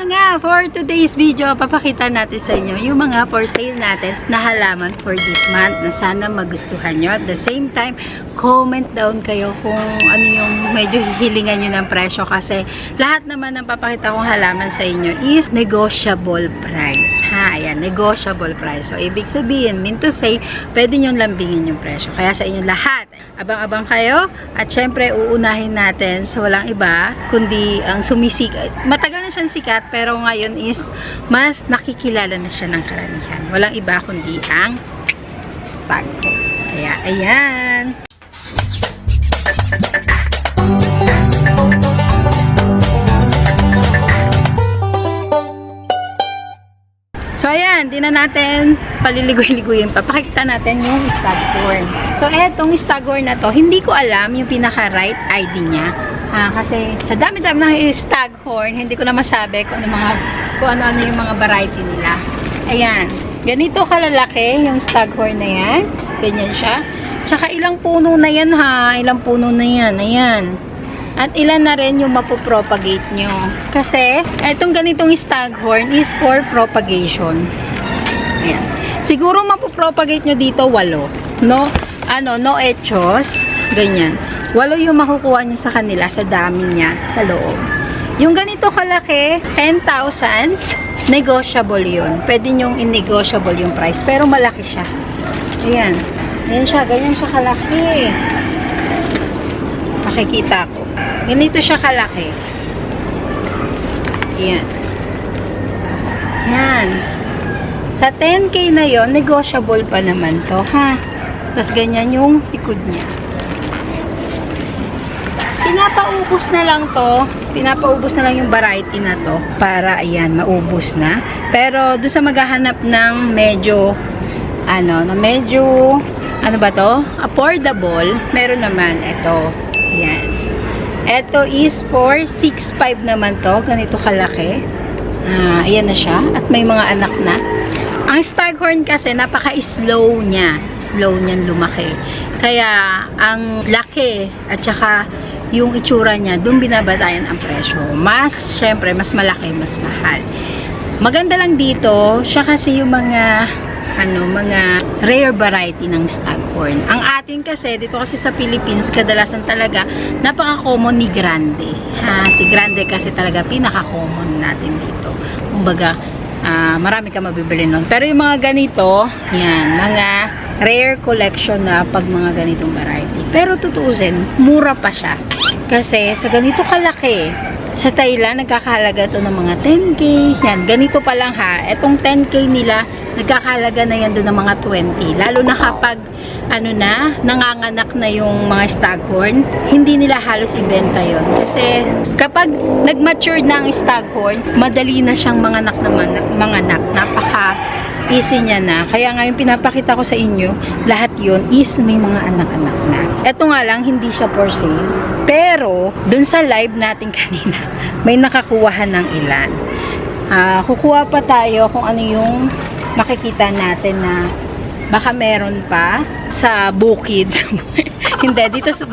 na nga, for today's video, papakita natin sa inyo yung mga for sale natin na halaman for this month na sana magustuhan nyo. At the same time, comment down kayo kung ano yung medyo hihilingan nyo ng presyo kasi lahat naman ng papakita kong halaman sa inyo is negotiable price. Ha, ayan, negotiable price. So, ibig sabihin, mean to say, pwede nyo lambingin yung presyo. Kaya sa inyo lahat, abang-abang kayo at syempre, uunahin natin sa walang iba, kundi ang sumisikat. Matagal na siyang sikat, pero ngayon is mas nakikilala na siya ng karamihan. Walang iba kundi ang Stagco. Kaya, ayan. So, ayan, di na natin paliligoy-ligoyin pa. Pakikita natin yung Staghorn. So, etong Staghorn na to, hindi ko alam yung pinaka-right ID niya. Kasi sa dami-dami ng Staghorn, hindi ko na masabi kung ano-ano yung mga variety nila. Ayan. Ganito kalalaki yung Staghorn na yan. Ganyan siya. Tsaka ilang puno na yan ha. Ilang puno na yan. Ayan. At ilan na rin yung mapopropagate nyo. Kasi, itong ganitong Staghorn is for propagation. Ayan. Siguro mapopropagate nyo dito 8. No echos. Ganyan. 8 yung makukuha nyo sa kanila sa dami niya sa loob. Yung ganito kalaki, 10,000, negotiable yun. Pwede nyong in-negotiable yung price. Pero malaki siya. Ayan. Ayan siya. Ganyan siya kalaki. Makikita ko. Ganito siya kalaki. Ayan. Ayan. Sa 10K na yon, negotiable pa naman to, ha? Tapos ganyan yung likod niya. Pinapaubos na lang to. Pinapaubos na lang yung variety na to para, ayan, maubos na. Pero, doon sa maghahanap ng medyo, ano ba to? Affordable, meron naman ito. Ayan. Ito is for 6.5 naman to. Ganito kalaki. Ayan na siya. At may mga anak na. Ang Staghorn kasi, napaka-slow niya. Slow niyan lumaki. Kaya, ang laki at saka yung itsura niya, doon binabatayan ang presyo. Syempre, mas malaki, mas mahal. Maganda lang dito, siya kasi yung mga rare variety ng Staghorn. Ang atin kasi, dito kasi sa Philippines, kadalasan talaga, napaka-common ni Grande. Si Grande kasi talaga pinaka-common natin dito. Kumbaga, marami ka mabibili nun. Pero yung mga ganito, yan, mga rare collection na pag mga ganitong variety. Pero tutuusin, mura pa siya. Kasi sa ganito kalaki, sa Thailand, nagkakahalaga to ng mga 10K. Yan, ganito pa lang ha. Etong 10K nila, nagkakahalaga na yan doon ng mga 20. Lalo na kapag, nanganganak na yung mga Staghorn, hindi nila halos ibenta yon. Kasi kapag nag-mature na ang Staghorn, madali na siyang manganak na manganak. Napaka-easy niya na. Kaya ngayon pinapakita ko sa inyo, lahat yon is may mga anak-anak na. Eto nga lang, hindi siya for sale. Pero, dun sa live natin kanina, may nakakuha ng ilan. Kukuha pa tayo kung ano yung makikita natin na baka meron pa sa bukid. Hindi,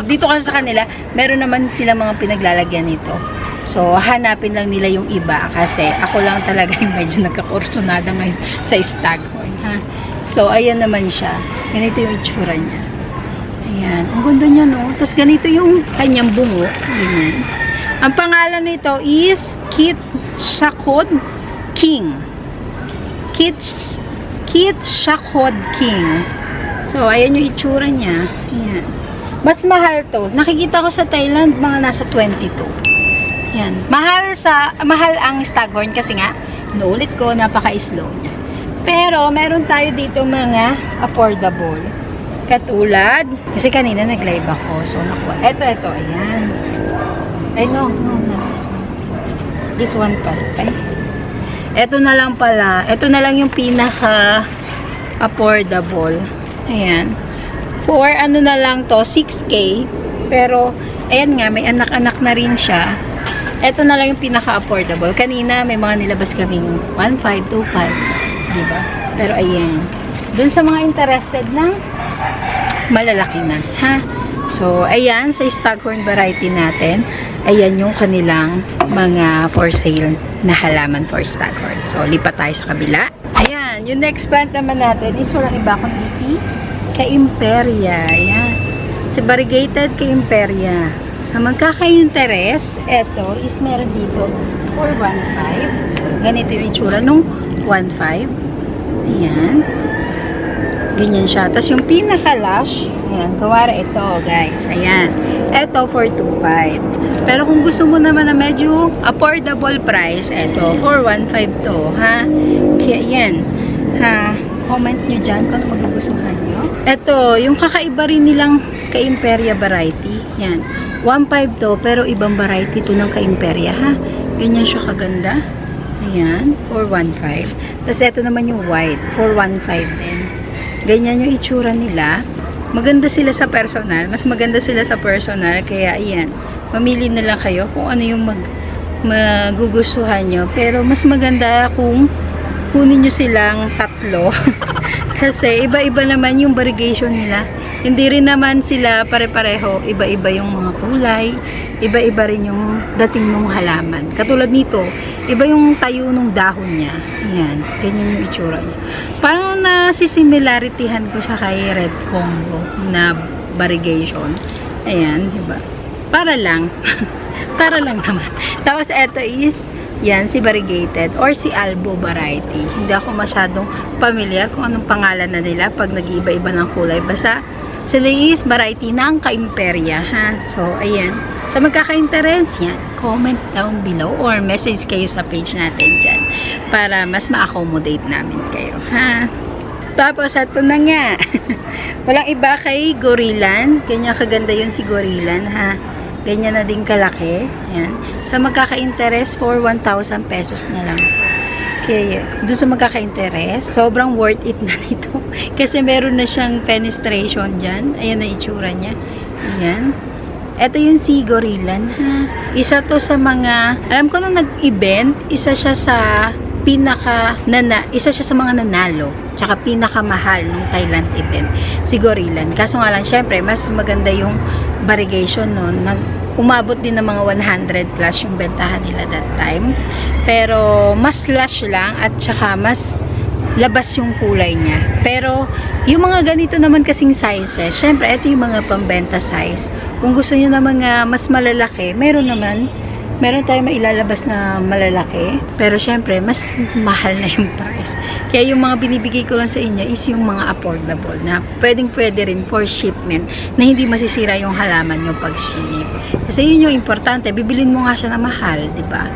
dito kasi sa kanila, meron naman sila mga pinaglalagyan nito. So, hanapin lang nila yung iba kasi ako lang talaga yung medyo nagkakursunada ngayon sa Staghorn. So, ayan naman siya. Ganito yung itsura niya. Ayan. Ang ganda niya, no? Tapos ganito yung kanyang bungo. Ganyan. Ang pangalan nito is Kit Shakod King. Kit Shakod King. So, ayan yung itsura niya. Ayan. Mas mahal to. Nakikita ko sa Thailand, mga nasa 22. Ayan. Mahal ang Staghorn kasi nga, inuulit ko, napaka-slow niya. Pero, meron tayo dito mga affordable. Katulad, kasi kanina nag-live ako. So, nakuha. Ito, ayan. Ay, no, this one pala. Ay. Ito na lang pala. Ito na lang yung pinaka-affordable. Ayan. For, na lang to, 6K. Pero, ayan nga, may anak-anak na rin siya. Ito na lang yung pinaka-affordable. Kanina, may mga nilabas kaming 1.5, 2.5. Diba? Pero, ayan. Dun sa mga interested ng malalaki na, ha? So, ayan, sa Staghorn variety natin, ayan yung kanilang mga for sale na halaman for Staghorn. So, lipat tayo sa kabila. Ayan, yung next plant naman natin is walang iba kundi si Kaimperia. Ayan. Si variegated Kaimperia. Sa magkaka-interest, eto is meron dito for 1.5. Ganito yung itsura nung 1.5. Ayan. Ganyan siya. Tapos yung pinaka-lush, ayan, kawara ito, guys. Ayan. Ito for 2.5. Pero kung gusto mo naman na medyo affordable price, ito, for 1.5 to, ha? Kaya, yan. Ha? Comment nyo dyan kung ano magugustuhan nyo. Ito, yung kakaiba rin nilang Kaimperia variety. Yan. 1.5 to, pero ibang variety to ng Kaimperia, ha? Ganyan siya kaganda. Ayan, for 1.5. Tapos ito naman yung white, for 1.5 din. Ganyan yung itsura nila. Maganda sila sa personal. Mas maganda sila sa personal. Kaya, ayan. Mamili na lang kayo kung ano yung magugustuhan nyo. Pero, mas maganda kung kunin nyo silang tatlo. Kasi, iba-iba naman yung variegation nila. Hindi rin naman sila pare-pareho. Iba-iba yung mga kulay. Iba-iba rin yung dating ng halaman. Katulad nito, iba yung tayo ng dahon niya. Ayan. Ganyan yung itsura niya. Parang nasisimilarityhan ko siya kay Red Congo na variegation. Ayan, diba? Para lang. Para lang naman. Tapos, eto is yan, si variegated or si Albo variety. Hindi ako masyadong familiar kung anong pangalan na nila pag nag-iiba-iba ng kulay. Basta, sila is variety ng Kaimperia, ha? So, ayan. Sa magkaka-interest, yan, comment down below or message kayo sa page natin dyan para mas ma-accommodate namin kayo, ha? Tapos, ito na nga. Walang iba kay Gorillan. Ganyan kaganda yun si Gorillan, ha? Ganyan na din kalaki. Yan. Sa magkaka-interest, for 1,000 pesos na lang. Kaya, doon sa magkaka-interest, sobrang worth it na nito. Kasi meron na siyang penetration dyan. Ayan na itsura niya. Ayan. Ito yung si Gorillan, ha. Isa to sa mga, alam ko nung nag-event, isa siya sa isa siya sa mga nanalo. Tsaka pinakamahal ng Thailand event. Si Gorillan. Kaso nga lang, syempre, mas maganda yung variegation nun. Umabot din ng mga 100 plus yung bentahan nila that time. Pero, mas lush lang at tsaka mas labas yung kulay niya. Pero, yung mga ganito naman kasing sizes, syempre, ito yung mga pambenta size. Kung gusto nyo na mga mas malalaki, meron tayong mailalabas na malalaki. Pero, syempre, mas mahal na yung price. Kaya yung mga binibigay ko lang sa inyo is yung mga affordable na pwede rin for shipment na hindi masisira yung halaman nyo pag ship. Kasi yun yung importante. Bibilin mo nga siya na mahal, di ba?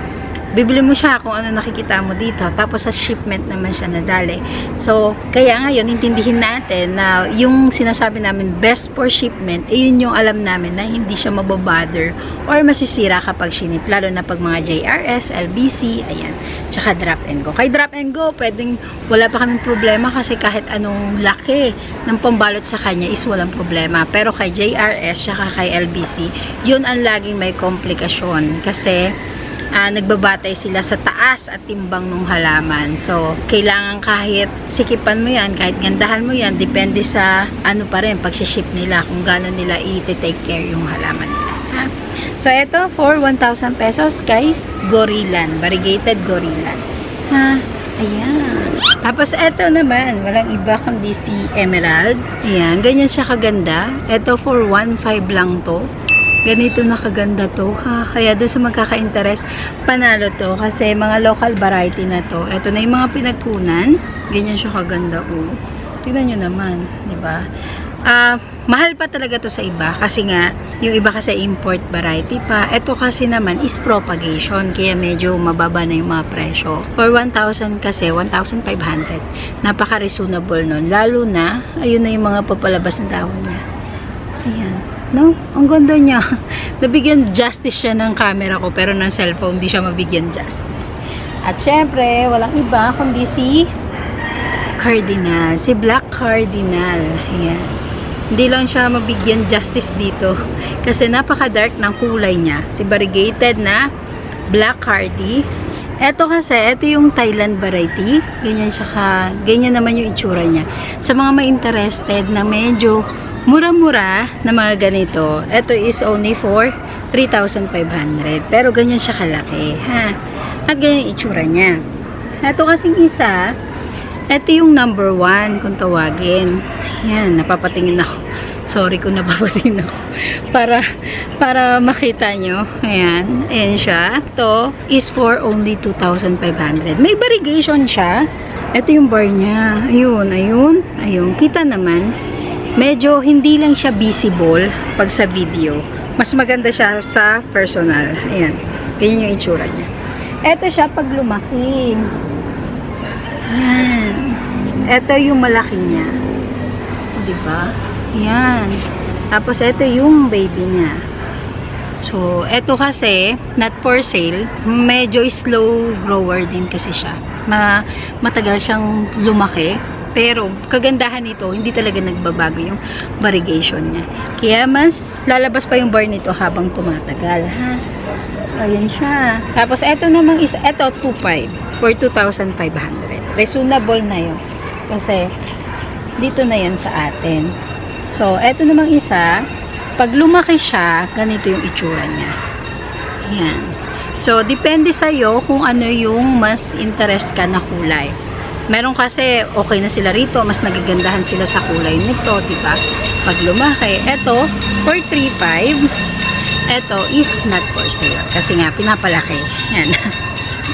Bibili mo siya kung ano nakikita mo dito. Tapos sa shipment naman siya nadali. So, kaya ngayon, intindihin natin na yung sinasabi namin best for shipment, yun yung alam namin na hindi siya mababother or masisira kapag shinip. Lalo na pag mga JRS, LBC, ayan. Tsaka drop and go. Kay drop and go, pwedeng wala pa kaming problema kasi kahit anong laki ng pambalot sa kanya is walang problema. Pero kay JRS, tsaka kay LBC, yun ang laging may komplikasyon. Kasi, nagbabatay sila sa taas at timbang ng halaman. So, kailangan kahit sikipan mo yan, kahit gandahan mo yan, depende sa ano pa rin, pag-ship nila, kung gano'n nila i-take care yung halaman nila. Ha? So, ito, for 1,000 pesos kay Gorillan, variegated Gorillan. Ha? Ayan. Tapos, ito naman, walang iba kundi si Emerald. Ayan, ganyan siya kaganda. Ito, for 1,500 lang to. Ganito na kaganda to, ha. Kaya doon sa magkaka-interest, panalo to. Kasi mga local variety na to. Ito na yung mga pinagkunan. Ganyan siya kaganda, oh. Tignan nyo naman, di ba? Mahal pa talaga to sa iba. Kasi nga, yung iba kasi import variety pa. Ito kasi naman is propagation. Kaya medyo mababa na yung mga presyo. For 1,000 kasi, 1,500. Napaka-reasonable nun. Lalo na, ayun na yung mga papalabas ng dahon niya. Ayan. No? Ang ganda niya. Nabigyan justice siya ng camera ko, pero ng cellphone, di siya mabigyan justice. At syempre, walang iba, kundi si Cardinal. Si Black Cardinal. Ayan. Hindi lang siya mabigyan justice dito. Kasi napaka-dark ng kulay niya. Si variegated na Black Cardi. Ito kasi, ito yung Thailand variety. Ganyan siya ganyan naman yung itsura niya. Sa mga may interested na medyo mura-mura na mga ganito, ito is only for 3,500. Pero ganyan siya kalaki, ha? At ganyan yung itsura niya. Ito kasing isa, ito yung number 1 kung tawagin. Yan, napapatingin ako. Sorry kung napapatingin ako. Para makita nyo. Ayan. Ayan siya. Ito is for only 2,500. May variegation siya. Ito yung bar niya. Ayun, ayun. Ayun. Kita naman. Medyo hindi lang siya visible pag sa video. Mas maganda siya sa personal. Ayan. Ganyan yung itsura niya. Ito siya pag lumaki. Ayan. Ito yung malaki niya. Diba? Ayan. Tapos, ito yung baby niya. So, ito kasi, not for sale. Medyo slow grower din kasi siya. Matagal siyang lumaki. Pero, kagandahan nito, hindi talaga nagbabago yung variegation niya. Kaya, mas lalabas pa yung bar nito habang tumatagal. Ha? So, ayan siya. Tapos, ito namang isa, ito, 2,500 for 2,500. Reasonable na yun. Kasi, dito na yan sa atin. So, eto namang isa, pag lumaki siya, ganito yung itsura niya. Ayan. So, depende sa'yo kung ano yung mas interest ka na kulay. Meron kasi, okay na sila rito, mas nagigandahan sila sa kulay nito, diba? Pag lumaki, eto, for 3,500, eto is not for sale. Kasi nga, pinapalaki. Ayan.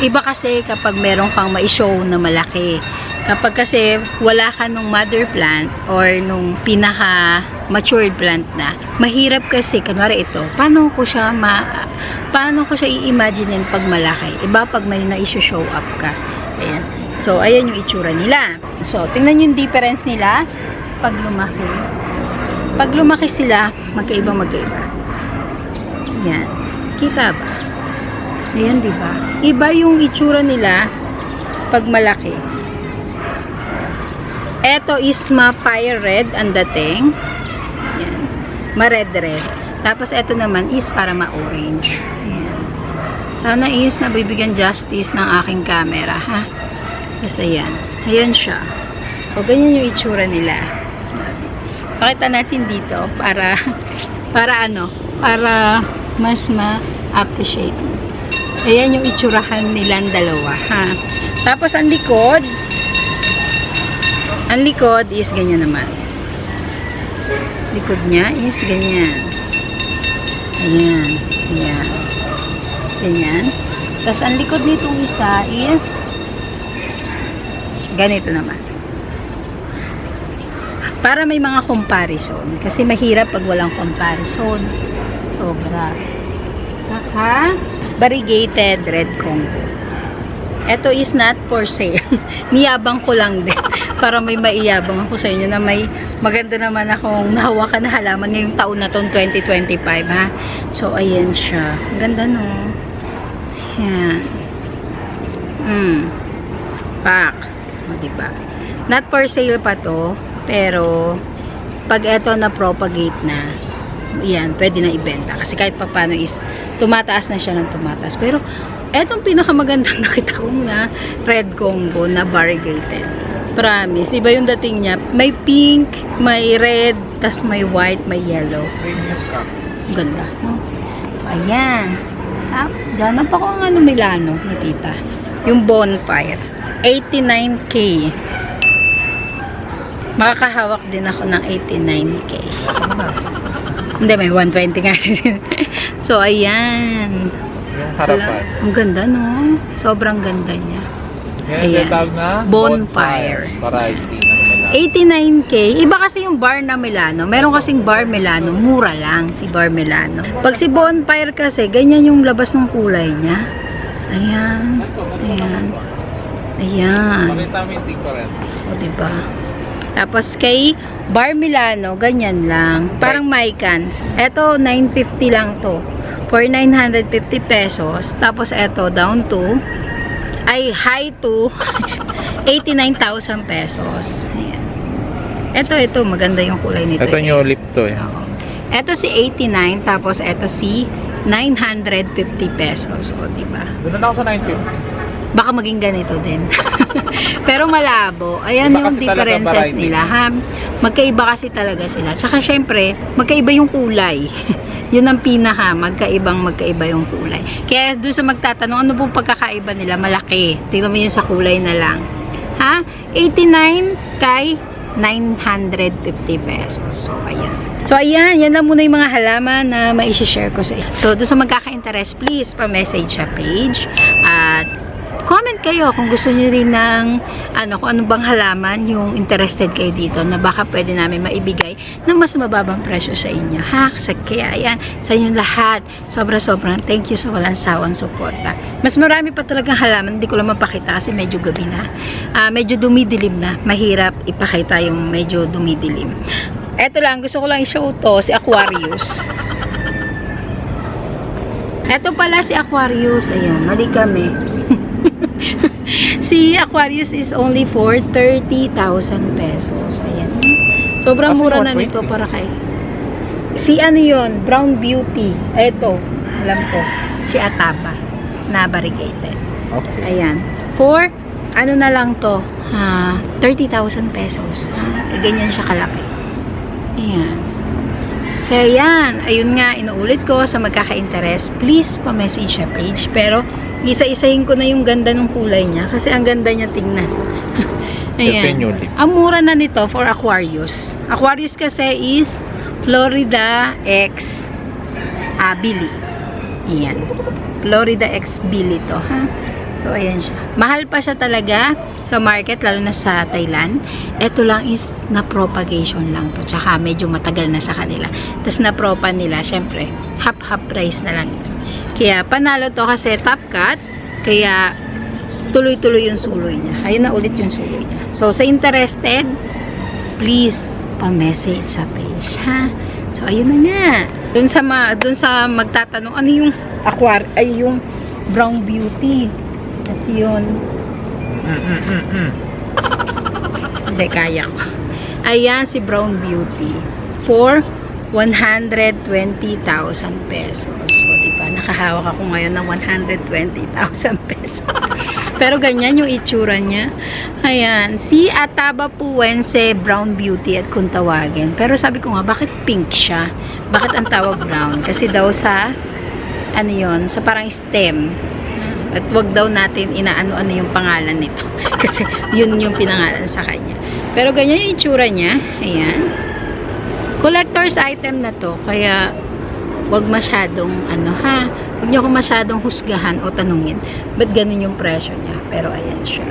Iba kasi kapag meron kang ma-show na malaki. Kapag kasi wala ka nung mother plant or nung pinaka matured plant na, mahirap kasi, kunwari ito, paano ko siya i-imaginein pag malaki? Iba pag may na-show up ka. Ayan. So, ayan yung itsura nila. So, tingnan yung difference nila pag lumaki. Pag lumaki sila, magkaiba. Ayan. Kita ba? Ayan, diba? Iba yung itsura nila pag malaki. Ito is ma-fire red ang dating. Ayan. Ma-red-red. Tapos, ito naman is para ma-orange. Ayan. Sana is nabibigyan justice ng aking camera, ha? Kasi ayan. Ayan siya. O, ganyan yung itsura nila. Pakita natin dito para mas ma-appreciate. Ayan yung itsurahan nilang dalawa, ha? Tapos, ang likod is ganyan naman. Likod niya is ganyan. Ayan. Ayan. Ganyan. Tapos, ang likod nitong isa is ganito naman. Para may mga comparison. Kasi mahirap pag walang comparison. Sobra. Saka, variegated red Congo. Ito is not for sale. Niyabang ko lang din. Para may maiyabang ako sa inyo na may maganda naman akong nahawakan na halaman ngayong taon na itong 2025, ha? So, ayan siya. Ganda, no? Ayan. Pack. O, diba? Not for sale pa to. Pero, pag ito na-propagate na, yan, pwede na ibenta. Kasi kahit pa paano is, tumataas na siya ng tumataas. Pero, etong pinakamagandang nakita kong na red Congo na variegated. Promise. Iba yung dating niya. May pink, may red, tas may white, may yellow. Ganda, no? So, ayan. Dyan pa ko ang Milano ni tita. Yung bonfire. 89K. Makakahawak din ako ng 89K. Hindi, may 120 nga. So, ayan. Yung harapan. Ang ganda, no? Sobrang ganda niya. Ayan. Bonfire. Variety ng Milano. 89K. Iba kasi yung bar na Milano. Meron kasing bar Milano. Mura lang si bar Milano. Pag si Bonfire kasi, ganyan yung labas ng kulay niya. Ayan. Ayan. Ayan. Pakita mo yung difference. O, diba? Tapos kay bar Milano, ganyan lang. Parang Mycans. Eto, 950 lang to. For 950 pesos. Tapos eto, down to, high to 89,000 pesos. Ayan. Ito, maganda yung kulay nito. Ito yung lip to eh. Oo. Ito si 89, tapos ito si 950 pesos. O, diba? Doon na ako sa 950. baka maging ganito din. Pero malabo. Ayan Iba yung kasi talaga differences variety. nila. Ha? Magkaiba kasi talaga sila. Tsaka syempre, magkaiba yung kulay. Yun ang pinaka, magkaiba yung kulay. Kaya doon sa magtatanong, ano pong pagkakaiba nila? Malaki. Tingnan mo yun sa kulay na lang. Ha? 89 kay 950 pesos. So, ayan. So, ayan. Yan lang muna yung mga halaman na ma-share ko sa inyo. So, doon sa magkaka-interest, please, pa-message sa page. At comment kayo kung gusto nyo rin ng kung ano bang halaman yung interested kayo dito na baka pwede namin maibigay ng mas mababang presyo sa inyo. Ha? Kaya ayan, sa inyong lahat, sobrang thank you sa walang sawang suporta. Mas marami pa talagang halaman, hindi ko lang mapakita kasi medyo gabi na. Medyo dumidilim na. Mahirap ipakita yung medyo dumidilim. Eto lang, gusto ko lang i-show to, si Aquarius. Eto pala si Aquarius. Ayan, mali kami. Si Aquarius is only for 30,000 pesos. Ayan. Sobrang Kasi mura na 120. nito para kay... Si ano yun? Brown Beauty. Eto, alam ko. Si Ataba. Na variegated. Okay. Ayan. For, ano na lang to? 30,000 pesos. Ganyan siya kalaki. Ayan. Kaya yan, ayun nga, inuulit ko sa magkaka-interest, please pa-message sa page. Pero, isa-isahin ko na yung ganda ng kulay niya kasi ang ganda niya tingnan. Ayan. Ang mura na nito for Aquarius. Aquarius kasi is Florida X Billy. Ayan. Florida X Billy to, ha? So, ayan siya. Mahal pa siya talaga sa market, lalo na sa Thailand. Ito lang is na-propagation lang to. Tsaka medyo matagal na sa kanila. Tapos na-propa nila, syempre, half price na lang ito. Kaya panalo to kasi top cut. Kaya tuloy-tuloy yung suloy niya. Ayun na ulit yung suloy niya. So, sa interested, please, pa-message sa page, ha? So, ayun na nga. Dun sa magtatanong, ano yung yung Brown Beauty? At yun. Hindi, kaya ko. Ayan, si Brown Beauty. For 120,000 pesos. So, diba? Nakahawak ako ngayon ng 120,000 pesos. Pero ganyan yung itsura niya. Ayan. Si Ataba Puense Brown Beauty at kung tawagin. Pero sabi ko nga, bakit pink siya? Bakit ang tawag brown? Kasi daw sa, ano yun, sa parang stem. At wag daw natin inaano-ano yung pangalan nito. Kasi yun yung pinangalan sa kanya. Pero ganyan yung itsura niya. Ayan. Collector's item na to. Kaya wag masyadong wag niyo ko masyadong husgahan o tanungin. Ba't ganun yung presyo niya? Pero ayan siya.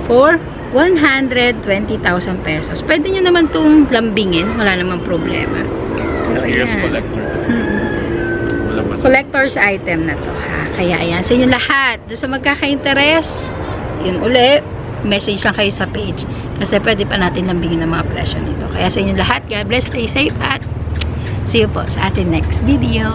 For 120,000 pesos. Pwede nyo naman itong lambingin. Wala namang problema. Pero Serious ayan. collector. Wala ba? Collector's item na to, ha? Kaya ayan, sa inyo lahat, doon sa magkaka-interest, yun uli, message lang kayo sa page. Kasi pwede pa natin lambingin ng mga presyo nito. Kaya sa inyo lahat, God bless, stay safe, at see you po sa ating next video.